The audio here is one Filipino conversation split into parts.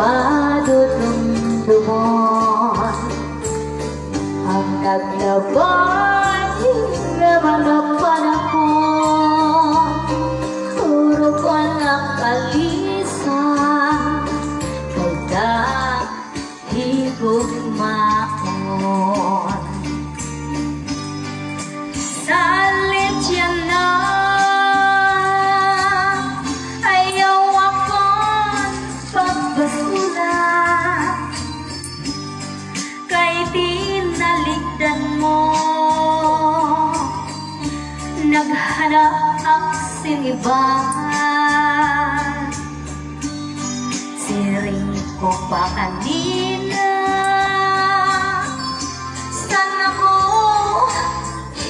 padudumdumon ang naglaban naman ang panahon. Urok ko ng kalisan kay kahigugmaon. Salit yan na ayaw akong pagbasura kay tinaligdan mo. Naghanap ang siniba, siring ko pa kanina. Sana ko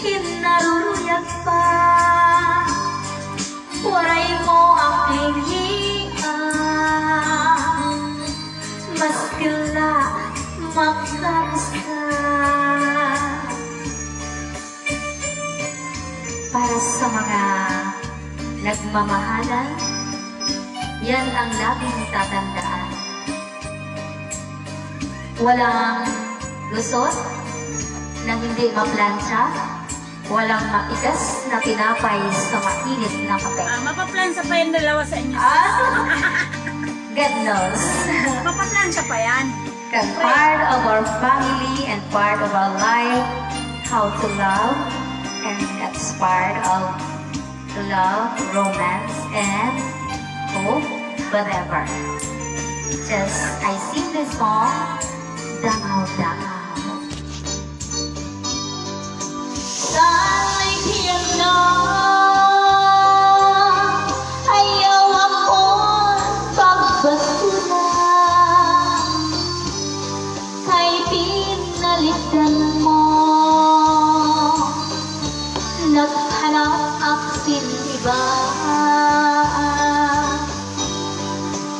hinaruruyag pa, waray mo ang lingian, maskila makarusa. Para sa mga nagmamahalan, yan ang laging tatandaan. Walang lusot na hindi maplansya, walang matigas na tinapay sa mainit na kape. Mapaplansya pa yung dalawa sa inyo. God knows. Mapaplansya pa yan. Because part of our family and part of our life, how to love, and that's part of love, romance, and hope, whatever. Just, I sing this song, Dangaw Dangaw. Salit yan na ayaw akong pagbasura kay pinalitan mo. Naghanap ang siniba,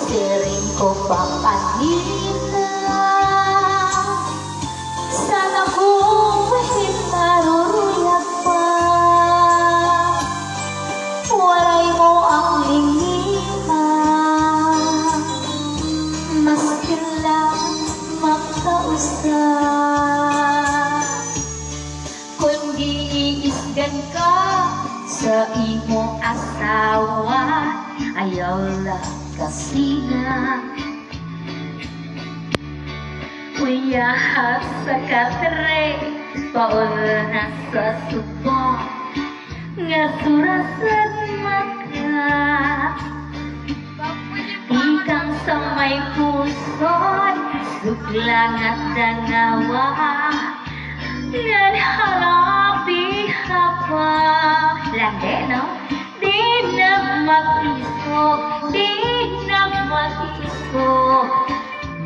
siring ko pa kanina. Sana ko hinaruruyag pa, waray mo ang lingian, maski lang makausap. Kung giisgan ka sa imong asawa, ayaw lang kasi na uyahat sa katre, paul na sa subo nga surasad maka. Ikang sa may puson suglang at dangawa, ngan harapi hapa lande no, di na mag-iso, di na mag-iso,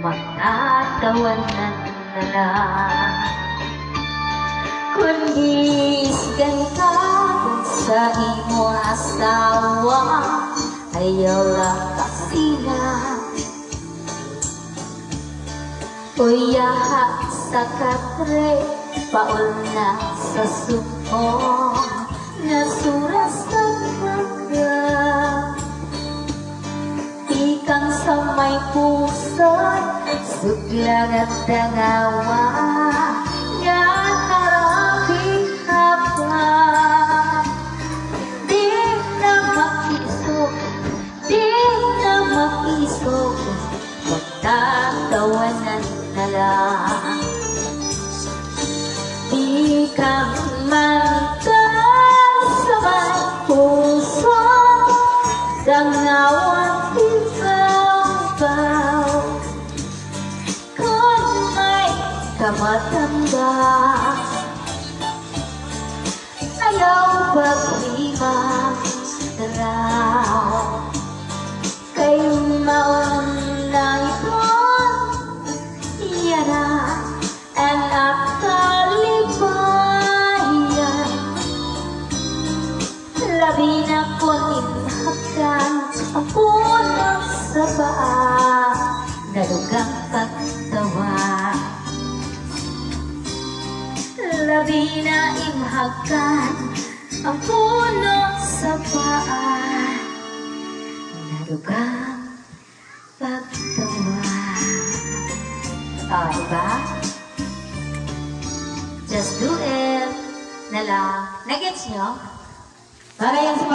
matatawanan na lang. Kung gisgan ka sa imo asawa, ayaw lang kasi na uyaha sa katre, paul na sa supo nga surasad maka. Ikang sa may puson suglang at dangawa, nga harapi hapa, di na makisog, di na makisog, magtatawanan na lang. Di ka mangkang sa may puso, dangawan ibabaw. Kung may kamatanda, ayaw paglima daraw, kay mauna ito yana anak kalibayan. Labi na ko inhakan ang puno sa paa, nadugang pagtawa. Labi na imhakan ang puno sa paa, nadugang pagtawa. Diba? Just do it. Nala. Nagets nyo? Para yan sa